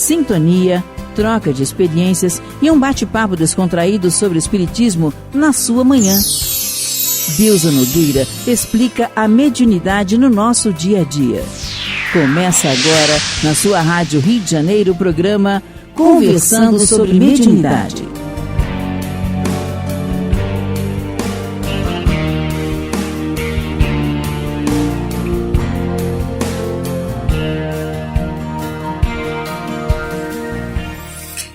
sintonia, troca de experiências e um bate-papo descontraído sobre o espiritismo na sua manhã. Deusa Nogueira explica a mediunidade no nosso dia a dia. Começa agora, na sua Rádio Rio de Janeiro, o programa Conversando sobre Mediunidade.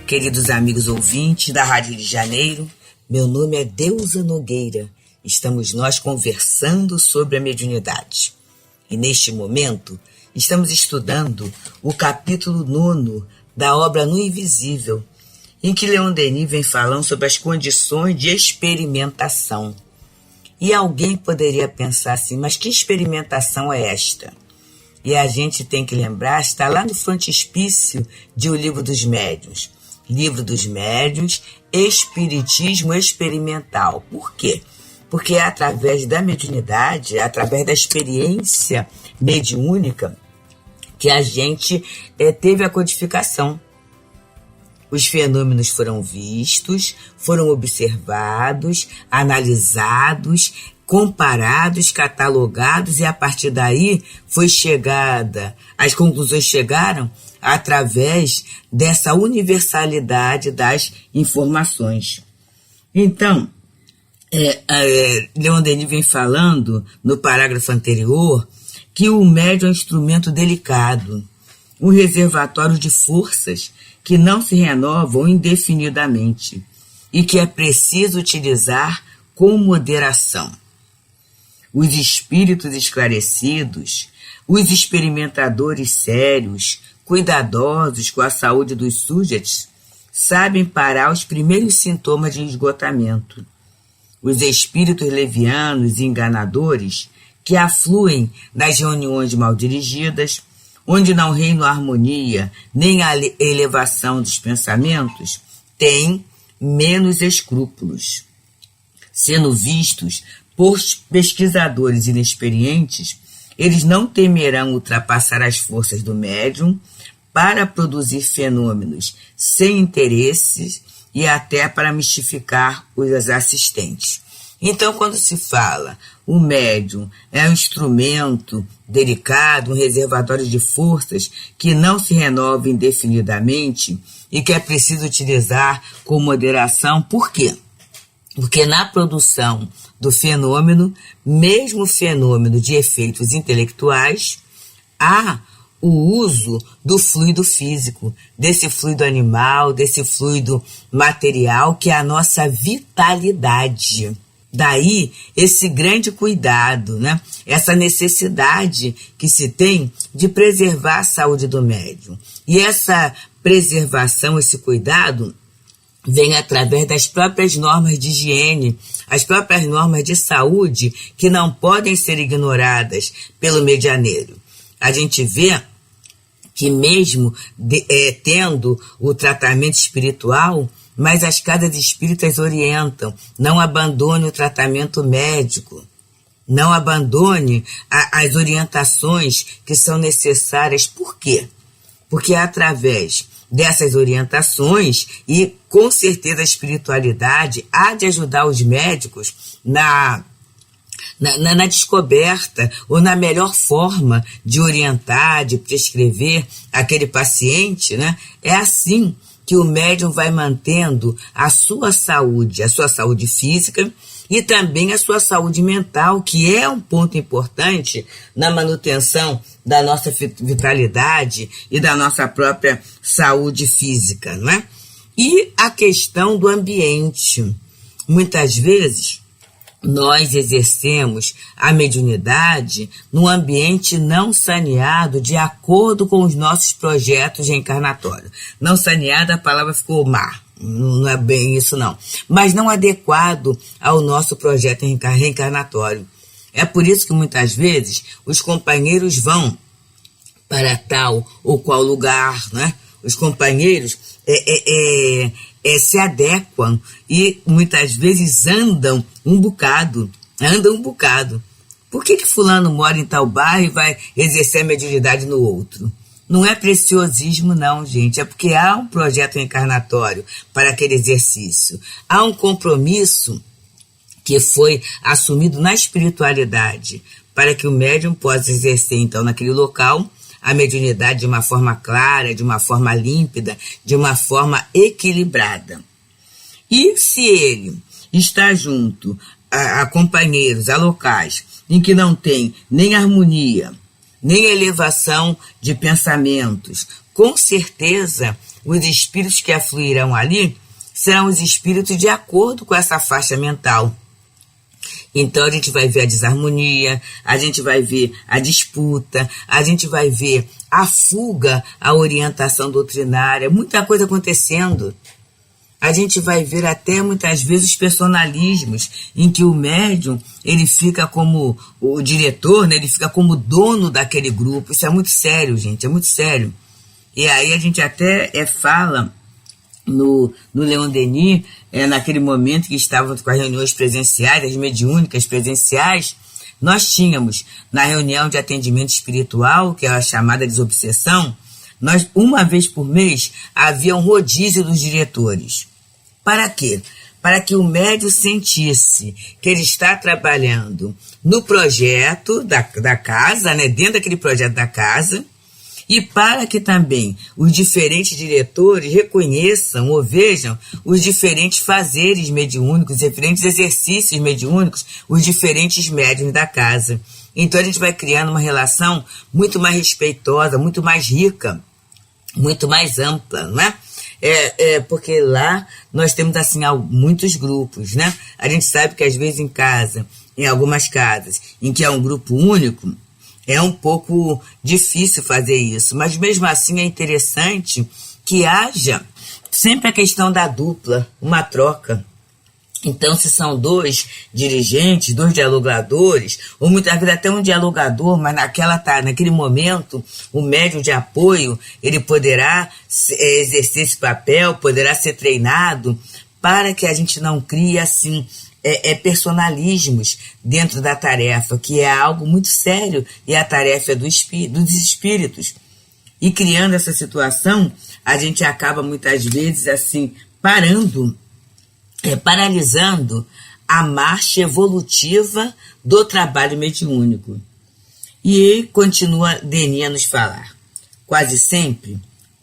Queridos amigos ouvintes da Rádio Rio de Janeiro, meu nome é Deusa Nogueira. Estamos nós conversando sobre a mediunidade. E neste momento, estamos estudando o capítulo 9 da obra No Invisível, em que Leon Denis vem falando sobre as condições de experimentação. E alguém poderia pensar assim, mas que experimentação é esta? E a gente tem que lembrar, está lá no frontispício de O Livro dos Médiuns. Livro dos Médiuns, Espiritismo Experimental. Por quê? Porque é através da mediunidade, através da experiência mediúnica, que a gente teve a codificação. Os fenômenos foram vistos, foram observados, analisados, comparados, catalogados, e a partir daí as conclusões chegaram através dessa universalidade das informações. Então, Leon Denis vem falando, no parágrafo anterior, que o médium é um instrumento delicado, um reservatório de forças que não se renovam indefinidamente e que é preciso utilizar com moderação. Os espíritos esclarecidos, os experimentadores sérios, cuidadosos com a saúde dos sujeitos, sabem parar os primeiros sintomas de esgotamento. Os espíritos levianos e enganadores, que afluem nas reuniões mal dirigidas, onde não reina a harmonia nem a elevação dos pensamentos, têm menos escrúpulos. Sendo vistos por pesquisadores inexperientes, eles não temerão ultrapassar as forças do médium para produzir fenômenos sem interesses e até para mistificar os assistentes. Então, quando se fala o médium é um instrumento delicado, um reservatório de forças que não se renova indefinidamente e que é preciso utilizar com moderação, por quê? Porque na produção do fenômeno, mesmo o fenômeno de efeitos intelectuais, há o uso do fluido físico, desse fluido animal, desse fluido material, que é a nossa vitalidade. Daí, esse grande cuidado, né? Essa necessidade que se tem de preservar a saúde do médium. E essa preservação, esse cuidado, vem através das próprias normas de higiene, as próprias normas de saúde, que não podem ser ignoradas pelo medianeiro. A gente vê que mesmo tendo o tratamento espiritual, mas as casas espíritas orientam, não abandone o tratamento médico, não abandone as orientações que são necessárias. Por quê? Porque é através dessas orientações, e com certeza a espiritualidade há de ajudar os médicos na descoberta ou na melhor forma de orientar, de prescrever aquele paciente, né? É assim que o médium vai mantendo a sua saúde física e também a sua saúde mental, que é um ponto importante na manutenção da nossa vitalidade e da nossa própria saúde física, não é? E a questão do ambiente. Muitas vezes, nós exercemos a mediunidade num ambiente não saneado de acordo com os nossos projetos reencarnatórios. Não saneado, a palavra ficou má, não é bem isso não, mas não adequado ao nosso projeto reencarnatório. É por isso que muitas vezes os companheiros vão para tal ou qual lugar, né? Os companheiros se adequam e muitas vezes andam um bocado. Por que fulano mora em tal bairro e vai exercer a mediunidade no outro? Não é preciosismo não, gente, é porque há um projeto encarnatório para aquele exercício. Há um compromisso que foi assumido na espiritualidade para que o médium possa exercer, então, naquele local, a mediunidade de uma forma clara, de uma forma límpida, de uma forma equilibrada. E se ele está junto a companheiros, a locais, em que não tem nem harmonia, nem elevação de pensamentos, com certeza os espíritos que afluirão ali serão os espíritos de acordo com essa faixa mental. Então a gente vai ver a desarmonia, a gente vai ver a disputa, a gente vai ver a fuga à orientação doutrinária, muita coisa acontecendo. A gente vai ver até muitas vezes os personalismos em que o médium ele fica como o diretor, né? Ele fica como dono daquele grupo. Isso é muito sério, gente, é muito sério. E aí a gente até fala no Leon Denis, naquele momento que estávamos com as reuniões presenciais, as mediúnicas presenciais, nós tínhamos na reunião de atendimento espiritual, que é a chamada desobsessão, nós, uma vez por mês, havia um rodízio dos diretores. Para quê? Para que o médium sentisse que ele está trabalhando no projeto da casa, né, dentro daquele projeto da casa, e para que também os diferentes diretores reconheçam ou vejam os diferentes fazeres mediúnicos, os diferentes exercícios mediúnicos, os diferentes médiuns da casa. Então a gente vai criando uma relação muito mais respeitosa, muito mais rica, muito mais ampla, não é? Porque lá nós temos assim muitos grupos, né? A gente sabe que às vezes em casa, em algumas casas, em que é um grupo único, é um pouco difícil fazer isso, mas mesmo assim é interessante que haja sempre a questão da dupla, uma troca. Então, se são dois dirigentes, dois dialogadores, ou muitas vezes até um dialogador, mas naquele momento, o médium de apoio, ele poderá exercer esse papel, poderá ser treinado, para que a gente não crie, assim, personalismos dentro da tarefa, que é algo muito sério, e a tarefa é dos espíritos. E criando essa situação, a gente acaba muitas vezes, assim, paralisando a marcha evolutiva do trabalho mediúnico. E continua Denis a nos falar. Quase sempre,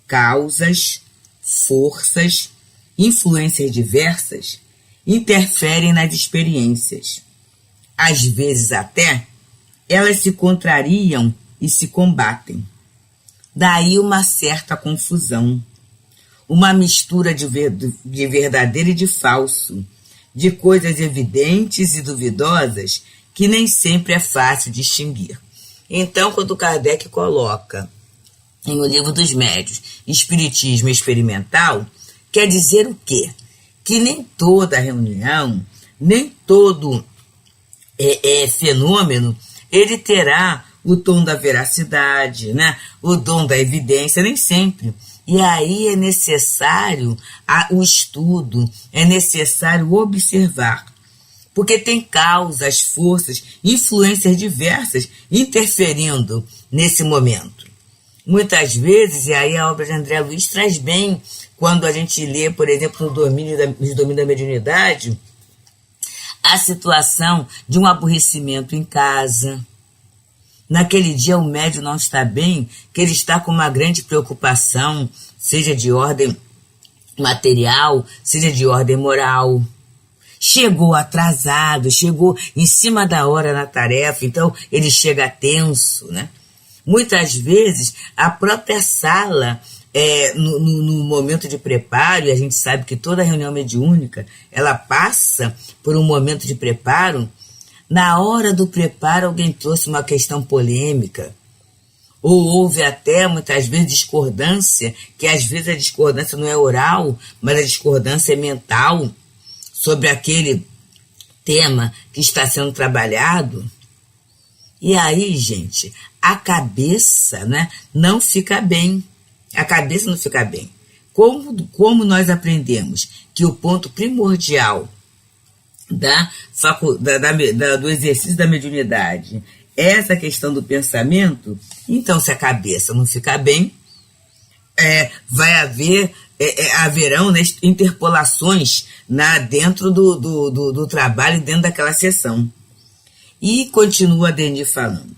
causas, forças, influências diversas interferem nas experiências. Às vezes até, elas se contrariam e se combatem. Daí uma certa confusão. Uma mistura de verdadeiro e de falso, de coisas evidentes e duvidosas que nem sempre é fácil distinguir. Então, quando Kardec coloca em O Livro dos Médiuns Espiritismo Experimental, quer dizer o quê? Que nem toda reunião, nem todo fenômeno, ele terá o tom da veracidade, né? O dom da evidência, nem sempre. E aí é necessário o estudo, é necessário observar, porque tem causas, forças, influências diversas interferindo nesse momento. Muitas vezes, e aí a obra de André Luiz traz bem, quando a gente lê, por exemplo, no domínio da mediunidade, a situação de um aborrecimento em casa. Naquele dia o médium não está bem, que ele está com uma grande preocupação, seja de ordem material, seja de ordem moral. Chegou atrasado, chegou em cima da hora na tarefa, então ele chega tenso, né? Muitas vezes a própria sala, no momento de preparo, e a gente sabe que toda reunião mediúnica, ela passa por um momento de preparo. Na hora do preparo, alguém trouxe uma questão polêmica, ou houve até, muitas vezes, discordância, que às vezes a discordância não é oral, mas a discordância é mental, sobre aquele tema que está sendo trabalhado. E aí, gente, a cabeça, né, não fica bem. A cabeça não fica bem. Como nós aprendemos que o ponto primordial do exercício da mediunidade essa questão do pensamento, então se a cabeça não ficar bem, haverão, né, interpolações dentro do trabalho, dentro daquela sessão. E continua Denis falando.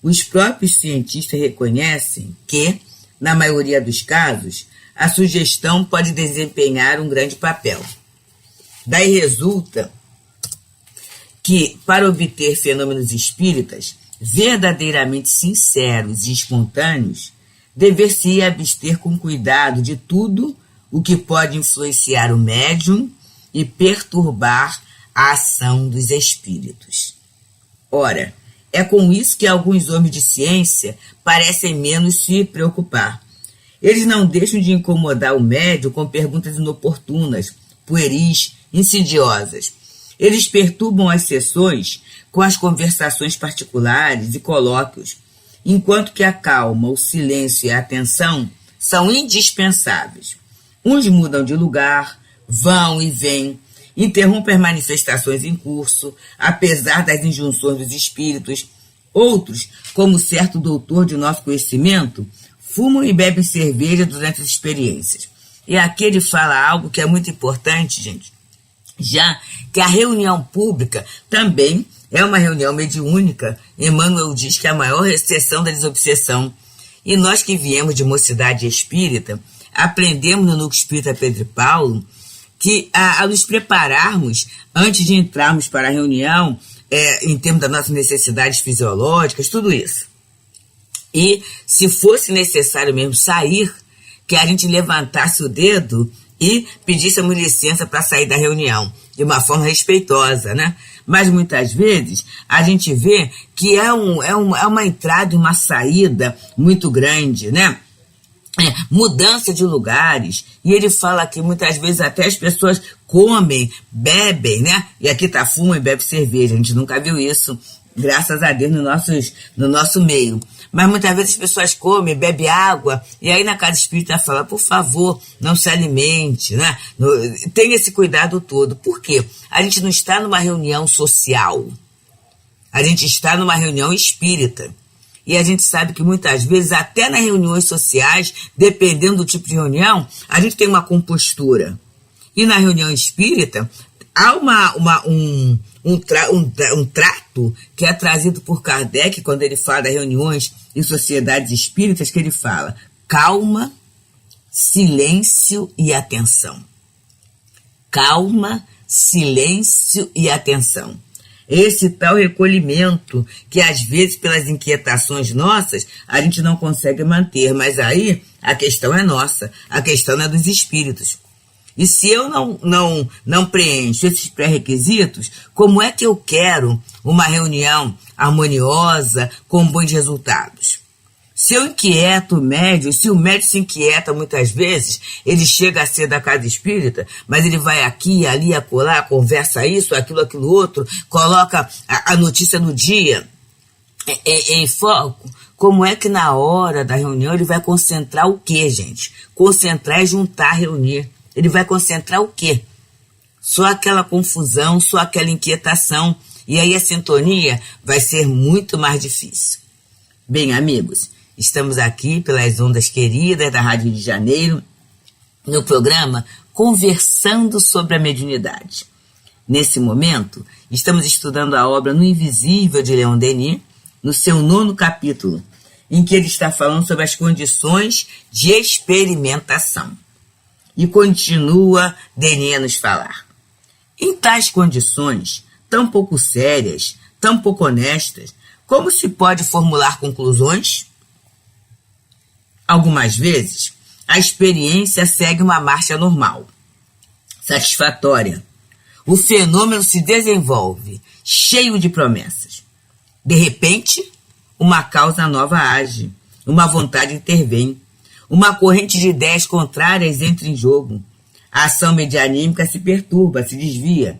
Os próprios cientistas reconhecem que, na maioria dos casos, a sugestão pode desempenhar um grande papel. Daí resulta que, para obter fenômenos espíritas verdadeiramente sinceros e espontâneos, dever-se-ia abster com cuidado de tudo o que pode influenciar o médium e perturbar a ação dos espíritos. Ora, é com isso que alguns homens de ciência parecem menos se preocupar. Eles não deixam de incomodar o médium com perguntas inoportunas, pueris, insidiosas. Eles perturbam as sessões com as conversações particulares e colóquios, enquanto que a calma, o silêncio e a atenção são indispensáveis. Uns mudam de lugar, vão e vêm, interrompem as manifestações em curso, apesar das injunções dos espíritos. Outros, como certo doutor de nosso conhecimento, fumam e bebem cerveja durante as experiências. E aqui ele fala algo que é muito importante, gente, já que a reunião pública também é uma reunião mediúnica. Emmanuel diz que é a maior exceção da desobsessão. E nós que viemos de mocidade espírita, aprendemos no Núcleo Espírita Pedro e Paulo que a nos prepararmos antes de entrarmos para a reunião, em termos das nossas necessidades fisiológicas, tudo isso. E se fosse necessário mesmo sair, que a gente levantasse o dedo e pedíssemos licença para sair da reunião, de uma forma respeitosa, né? Mas muitas vezes a gente vê que é uma entrada e uma saída muito grande, né? Mudança de lugares, e ele fala que muitas vezes até as pessoas comem, bebem, né? E aqui tá fuma e bebe cerveja, a gente nunca viu isso, graças a Deus, no nosso meio. Mas muitas vezes as pessoas comem, bebem água, e aí na casa espírita fala, por favor, não se alimente, né? Tenha esse cuidado todo. Por quê? A gente não está numa reunião social, a gente está numa reunião espírita. E a gente sabe que muitas vezes, até nas reuniões sociais, dependendo do tipo de reunião, a gente tem uma compostura. E na reunião espírita, há um trato que é trazido por Kardec, quando ele fala das reuniões em sociedades espíritas, que ele fala calma, silêncio e atenção. Calma, silêncio e atenção. Esse tal recolhimento que às vezes pelas inquietações nossas a gente não consegue manter, mas aí a questão é nossa, a questão é dos espíritos. E se eu não preencho esses pré-requisitos, como é que eu quero uma reunião harmoniosa com bons resultados? Se eu inquieto o médium, se o médium se inquieta muitas vezes, ele chega a ser da casa espírita, mas ele vai aqui, ali, acolá, conversa isso, aquilo outro, coloca a notícia no dia em foco. Como é que na hora da reunião ele vai concentrar o quê, gente? Concentrar é juntar, reunir. Ele vai concentrar o quê? Só aquela confusão, só aquela inquietação. E aí a sintonia vai ser muito mais difícil. Bem, amigos, estamos aqui pelas ondas queridas da Rádio Rio de Janeiro, no programa Conversando sobre a Mediunidade. Nesse momento, estamos estudando a obra No Invisível de Leon Denis, no seu 9º capítulo, em que ele está falando sobre as condições de experimentação. E continua Denis a nos falar. Em tais condições, tão pouco sérias, tão pouco honestas, como se pode formular conclusões? Algumas vezes, a experiência segue uma marcha normal, satisfatória. O fenômeno se desenvolve, cheio de promessas. De repente, uma causa nova age, uma vontade intervém, uma corrente de ideias contrárias entra em jogo. A ação medianímica se perturba, se desvia.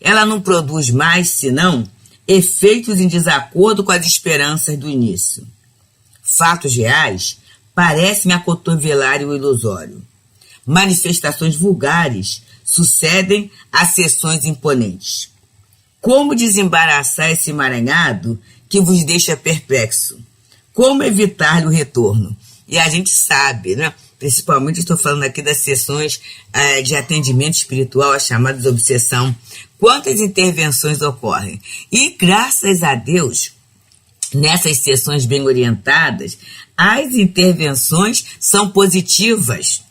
Ela não produz mais, senão, efeitos em desacordo com as esperanças do início. Fatos reais parecem acotovelar o ilusório. Manifestações vulgares sucedem a sessões imponentes. Como desembaraçar esse emaranhado que vos deixa perplexo? Como evitar-lhe o retorno? E a gente sabe, né? Principalmente estou falando aqui das sessões de atendimento espiritual, as chamadas de obsessão. Quantas intervenções ocorrem? E graças a Deus, nessas sessões bem orientadas, as intervenções são positivas.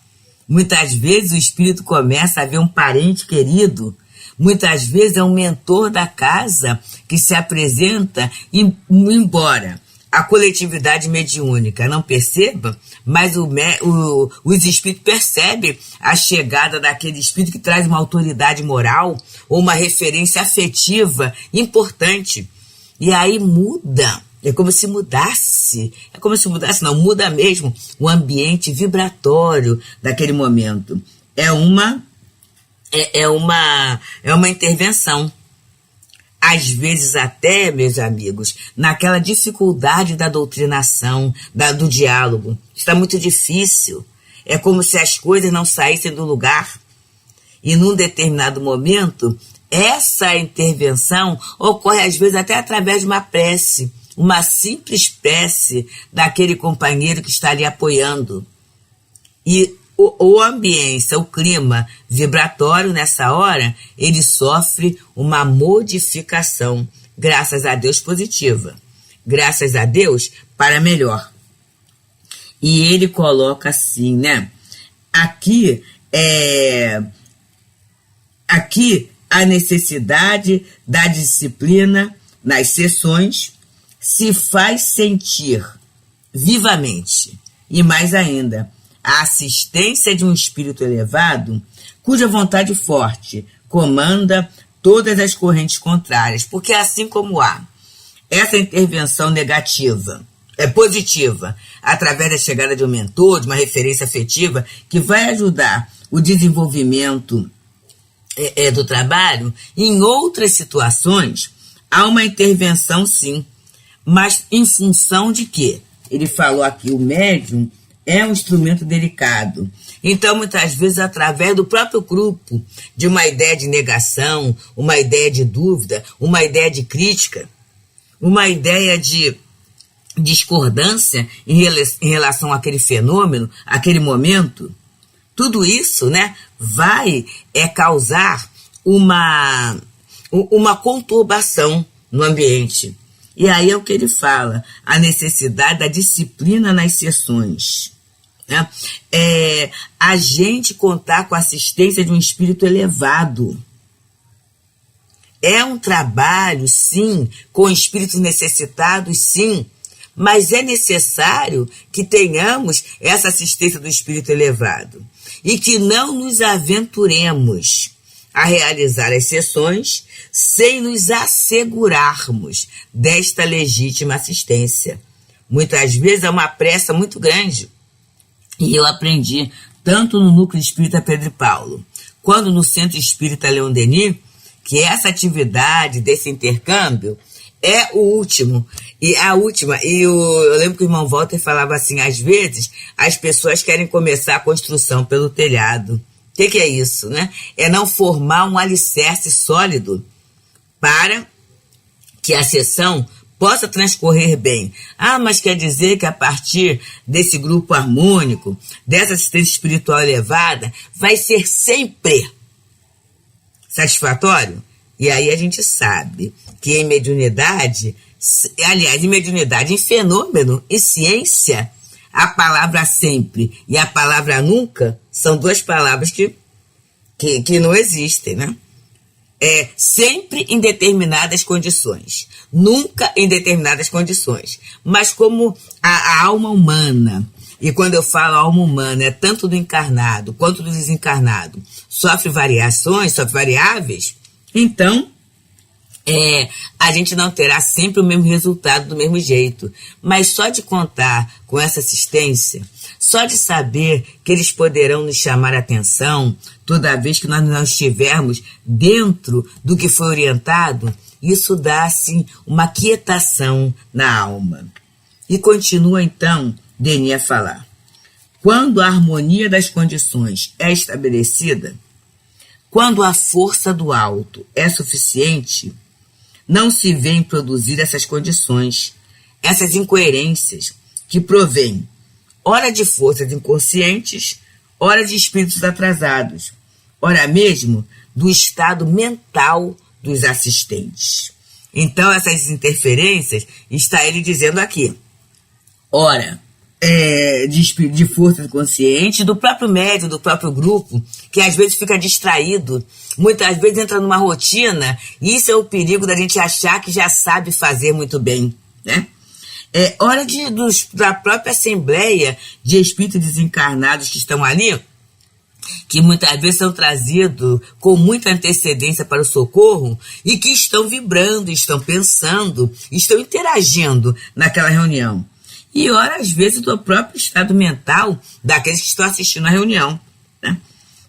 Muitas vezes o espírito começa a ver um parente querido, muitas vezes é um mentor da casa que se apresenta e, embora a coletividade mediúnica não perceba, mas os espíritos percebem a chegada daquele espírito que traz uma autoridade moral ou uma referência afetiva importante. E aí muda. É como se mudasse. Não, muda mesmo o ambiente vibratório daquele momento. É uma intervenção. Às vezes até, meus amigos, naquela dificuldade da doutrinação, do diálogo. Está muito difícil. É como se as coisas não saíssem do lugar. E num determinado momento, essa intervenção ocorre às vezes até através de uma prece, uma simples prece daquele companheiro que está ali apoiando. E o ambiente, o clima vibratório nessa hora, ele sofre uma modificação, graças a Deus positiva, graças a Deus para melhor. E ele coloca assim, né? Aqui a necessidade da disciplina nas sessões se faz sentir vivamente, e mais ainda, a assistência de um espírito elevado, cuja vontade forte comanda todas as correntes contrárias, porque assim como há essa intervenção negativa, positiva, através da chegada de um mentor, de uma referência afetiva, que vai ajudar o desenvolvimento do trabalho, em outras situações, há uma intervenção sim, mas em função de quê? Ele falou aqui, o médium é um instrumento delicado. Então, muitas vezes, através do próprio grupo, de uma ideia de negação, uma ideia de dúvida, uma ideia de crítica, uma ideia de discordância em relação àquele fenômeno, àquele momento, tudo isso, né, vai causar uma conturbação no ambiente. E aí é o que ele fala, a necessidade da disciplina nas sessões. Né? A gente contar com a assistência de um espírito elevado. É um trabalho, sim, com espíritos necessitados, sim, mas é necessário que tenhamos essa assistência do espírito elevado e que não nos aventuremos a realizar as sessões sem nos assegurarmos desta legítima assistência. Muitas vezes é uma pressa muito grande. E eu aprendi, tanto no Núcleo Espírita Pedro e Paulo, quanto no Centro Espírita Leon Denis, que essa atividade desse intercâmbio é o último. E a última, eu lembro que o irmão Walter falava assim, às vezes as pessoas querem começar a construção pelo telhado. O que é isso, né? É não formar um alicerce sólido para que a sessão possa transcorrer bem. Ah, mas quer dizer que a partir desse grupo harmônico, dessa assistência espiritual elevada, vai ser sempre satisfatório? E aí a gente sabe que em mediunidade, aliás, em mediunidade, em fenômeno e ciência, a palavra sempre e a palavra nunca são duas palavras que não existem, né? Sempre em determinadas condições, nunca em determinadas condições. Mas como a alma humana, e quando eu falo alma humana, é tanto do encarnado quanto do desencarnado, sofre variações, sofre variáveis, então a gente não terá sempre o mesmo resultado do mesmo jeito. Mas só de contar com essa assistência, só de saber que eles poderão nos chamar a atenção toda vez que nós não estivermos dentro do que foi orientado, isso dá, assim, uma quietação na alma. E continua, então, Denis a falar. Quando a harmonia das condições é estabelecida, quando a força do alto é suficiente, não se vêem produzir essas condições, essas incoerências que provêm, ora de forças inconscientes, ora de espíritos atrasados, ora mesmo do estado mental dos assistentes. Então, essas interferências, está ele dizendo aqui, ora, de forças inconscientes, do próprio médium, do próprio grupo, que às vezes fica distraído, muitas vezes entra numa rotina, e isso é o perigo da gente achar que já sabe fazer muito bem, né? Hora da própria assembleia de espíritos desencarnados que estão ali, que muitas vezes são trazidos com muita antecedência para o socorro e que estão vibrando, estão pensando, estão interagindo naquela reunião. E ora, às vezes, do próprio estado mental daqueles que estão assistindo à reunião, né?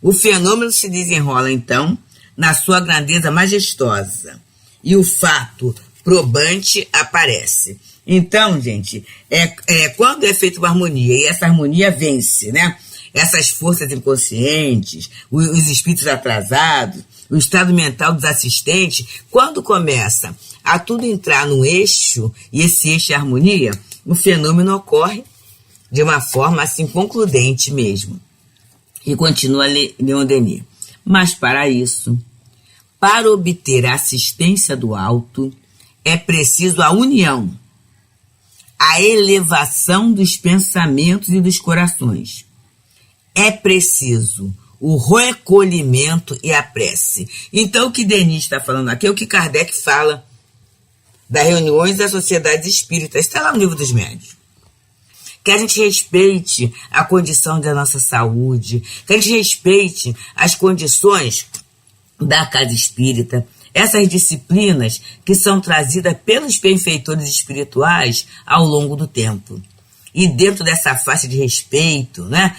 O fenômeno se desenrola, então, na sua grandeza majestosa. E o fato probante aparece. Então, gente, quando é feita uma harmonia, e essa harmonia vence, né? Essas forças inconscientes, os espíritos atrasados, o estado mental dos assistentes, quando começa a tudo entrar no eixo, e esse eixo é harmonia, o fenômeno ocorre de uma forma assim concludente mesmo. E continua Leon Denis. Mas para isso, para obter a assistência do alto, é preciso a união, a elevação dos pensamentos e dos corações. É preciso o recolhimento e a prece. Então, o que Denis está falando aqui é o que Kardec fala das reuniões das sociedades espíritas. Está lá no Livro dos Médiuns. Que a gente respeite a condição da nossa saúde, que a gente respeite as condições da casa espírita, essas disciplinas que são trazidas pelos benfeitores espirituais ao longo do tempo. E dentro dessa faixa de respeito, né?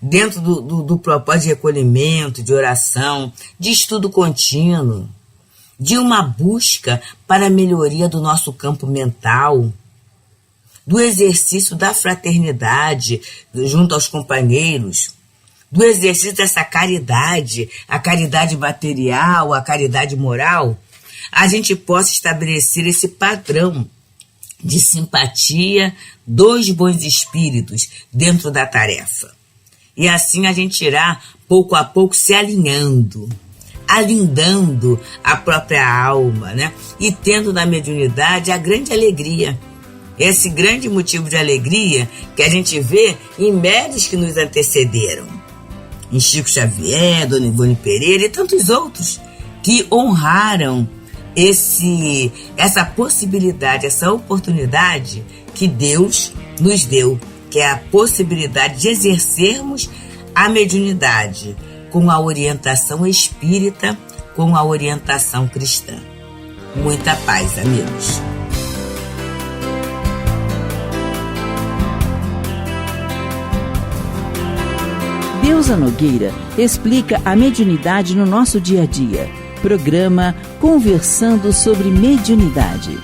Dentro do propósito de recolhimento, de oração, de estudo contínuo, de uma busca para a melhoria do nosso campo mental, do exercício da fraternidade junto aos companheiros, do exercício dessa caridade, a caridade material, a caridade moral, a gente possa estabelecer esse padrão de simpatia dos bons espíritos dentro da tarefa. E assim a gente irá, pouco a pouco, se alindando a própria alma, né? E tendo na mediunidade a grande alegria. Esse grande motivo de alegria que a gente vê em médiuns que nos antecederam. Em Chico Xavier, Dona Ivone Pereira e tantos outros que honraram essa possibilidade, essa oportunidade que Deus nos deu, que é a possibilidade de exercermos a mediunidade com a orientação espírita, com a orientação cristã. Muita paz, amigos. Deusa Nogueira explica a mediunidade no nosso dia a dia. Programa Conversando sobre Mediunidade.